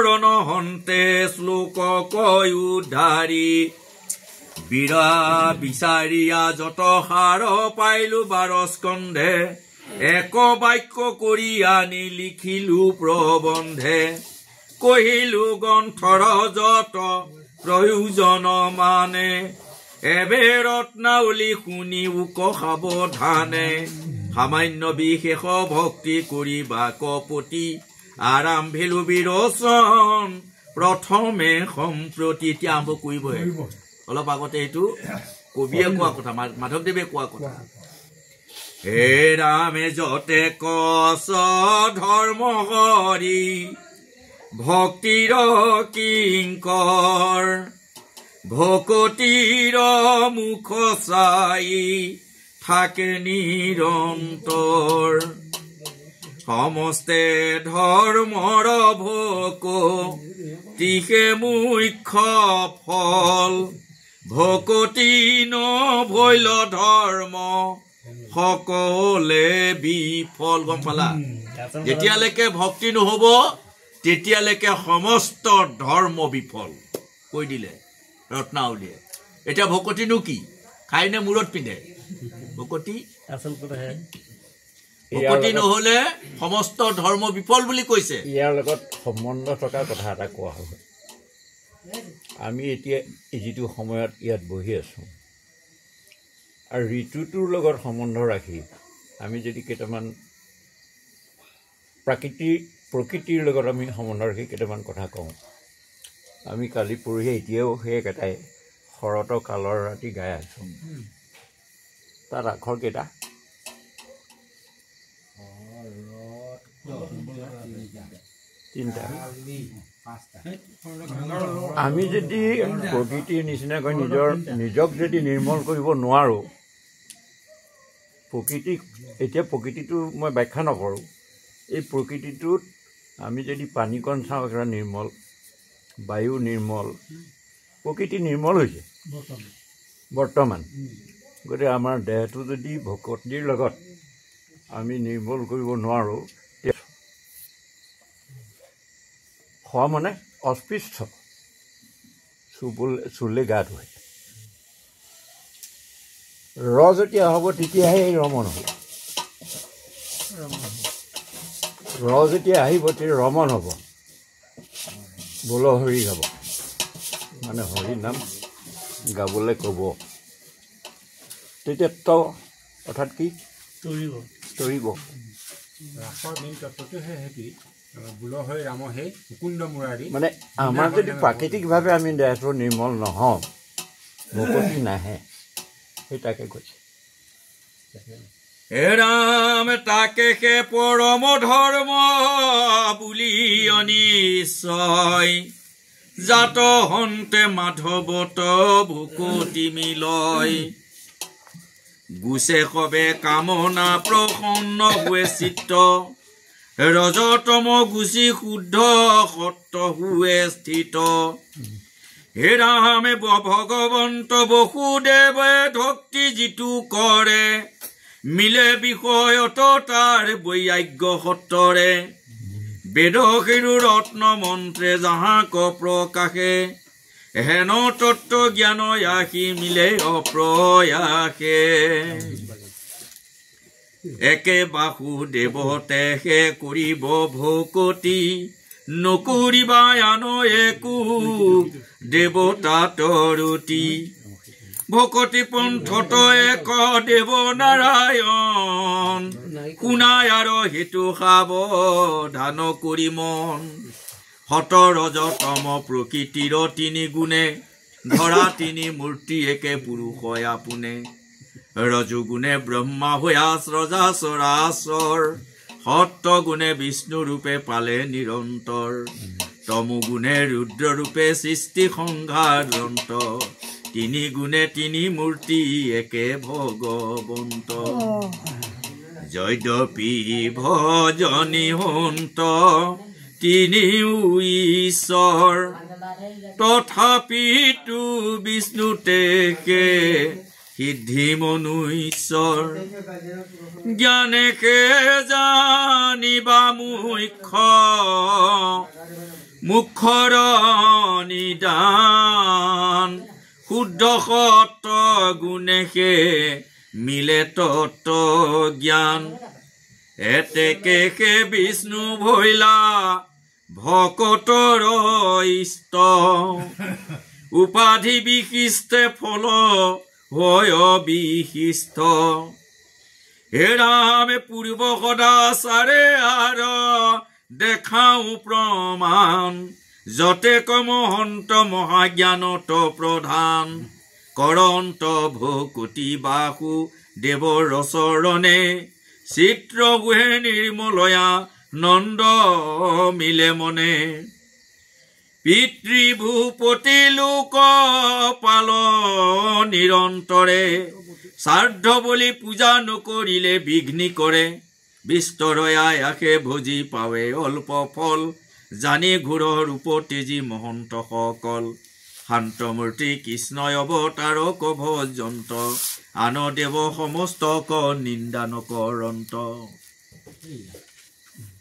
মৰণ হন্তে শ্লোক কয় উদ্ধাৰী বীৰা বিচাৰিয়া যত সাৰ পাইলো 12 স্কন্ধে এক বাক্য কৰি আনি লিখিলো প্ৰবন্ধে কহিলো গ্ৰন্থৰ যত প্ৰয়োজন মানে এবে ৰত্নাৱলী শুনি উক সাৱধানে সামান্য বিশেষ ভক্তি কৰিবা কপতি আৰম্ভিলো বিৰচন প্ৰথমে সম্প্ৰতি এতিয়া আৰম্ভ কৰিবহে অলপ আগতে এইটো কবিয়ে কোৱা কথা মাধৱদেৱে কোৱা কথা হে ৰামে যতে কছ ধৰ্ম হৰি ভক্তিৰ কিংকৰ ভকতিৰ মুখ চাই থাকে নিৰন্তৰ সমস্তে ধৰ্মৰ ভকতিহে মুখ্য ফল ভকতি নভৈল ধৰ্ম সকলে বিফল গম পালা যেতিয়ালৈকে ভক্তি নহব তেতিয়ালৈকে সমস্ত ধৰ্ম বিফল কৈ দিলে ৰত্নাৱলীয়ে এতিয়া ভকতিনো কি খাইনে মূৰত পিন্ধে ভকতি ভকতি নহলে সমস্ত ধৰ্ম বিফল বুলি কৈছে ইয়াৰ লগত সম্বন্ধ থকা কথা এটা কোৱা হ'ব আমি এতিয়া যিটো সময়ত ইয়াত বহি আছো আৰু ঋতুটোৰ লগত সম্বন্ধ ৰাখি আমি যদি কেইটামান প্ৰকৃতিৰ লগত আমি সম্বন্ধ ৰাখি কেইটামান কথা কওঁ আমি কালি পৰহি এতিয়াও সেই একেটাই শৰৎ কালৰ ৰাতি গাই আছো তাৰ আখৰ কেইটা তিনিটা আমি যদি প্ৰকৃতিৰ নিচিনাকৈ নিজক যদি নিৰ্মল কৰিব নোৱাৰোঁ প্ৰকৃতিটো মই ব্যাখ্যা নকৰোঁ এই প্ৰকৃতিটোত আমি যদি পানীকণ চাওঁ একেবাৰে নিৰ্মল বায়ু নিৰ্মল প্ৰকৃতি নিৰ্মল হৈছে বৰ্তমান গতিকে আমাৰ দেহটো যদি ভকতিৰ লগত আমি নিৰ্মল কৰিব নোৱাৰোঁ খোৱা মানে অস্পৃশ্য চুলে গা ধুৱে যেতিয়া হ'ব তেতিয়াহে এই ৰমন হ'ব যেতিয়া আহিব তেতিয়া ৰমন হ'ব বোল হৰি গাব মানে হৰি নাম গাবলৈ ক'ব তেতিয়া অৰ্থাৎ কি তৰিব ৰাসৰ মেইন তত্ত্বটোহে সেইটো বুলহৈ ৰামহে মুকুন্দ মুৰাৰী মানে আমাৰ যদি প্ৰাকৃতিকভাৱে আমি দেহটো নিৰ্মল নহওঁ ভকতি নাহে সেই তাকে কৈছে হে ৰাম তাকে হে পৰম ধৰ্ম বুলি অনিশ্চয় জাত হন্তে মাধৱত ভকতি মিলয় গুছে সবে কামনা প্ৰসন্ন হুৱে চিত্ত ৰজতম গুচি শুদ্ধ সত্য হুৱে স্থিত হে ৰামে ভগৱন্ত বসুদেৱে ভক্তি যিটো কৰে মিলে বিষয়ত তাৰ বৈৰাগ্য সত্তৰে বেদশিৰো ৰত্ন মন্ত্ৰে যাহাক প্ৰকাশে হেন তত্ত্ব জ্ঞান আহি মিলে অপ্ৰয়াসে একে বাসুদেৱতে হে কৰিব ভকতি নকৰিবা আন একো দেৱতা তৰুতি ভকতি পন্থত এক দেৱ নাৰায়ণ শুনাই আৰু হেতু সাৱধান কৰি মন হত ৰজতম প্ৰকৃতিৰ 3 গুণে ধৰা 3 মূৰ্তি একে পুৰুষ আপোনে ৰজগুণে ব্ৰহ্মা হৈয়াস ৰজা চৰাচৰ সত্য গুণে বিষ্ণু ৰূপে পালে নিৰন্তৰ তমগুণে ৰুদ্ৰ ৰূপে সৃষ্টি সংঘাৰ গ্ৰন্থ 3 গুণে 3 মূৰ্তি একে ভগৱন্ত যদ্যপি ভজনী হন্ত 3 ঈশ্বৰ তথাপিতো বিষ্ণু তেকে সিদ্ধি মনুষ্যৰ জ্ঞানেকে জানিবা মুখৰ নিদান শুদ্ধ সত গুণেকে মিলে তত্ত্ব জ্ঞান এতেকে বিষ্ণু ভৈলা ভকতৰ ইষ্ট উপাধি বিশিষ্টে ফল হয় বিশিষ্ট হেৰামে পূৰ্ব সদাচাৰে আৰ দেখাও প্ৰমাণ যতে কমহন্ত মহাজ্ঞানত প্ৰধান কৰন্ত ভকতি বাসু দেৱৰ চৰণে চিত্ৰ গুহে নিৰ্মলয়া নন্দ মিলে মনে পিতৃভূপতি লোক পাল নিৰন্তৰে শ্ৰাদ্ধ বলি পূজা নকৰিলে বিঘ্নি কৰে বিস্তৰয়া আশে ভোজি পাৱে অল্প ফল জানি ঘূৰ ৰূপ তেজী মহন্ত সকল শান্তমূৰ্তি কৃষ্ণয় অৱতাৰক ভজন্ত আন দেৱ সমস্ত ক নিন্দা নকৰন্ত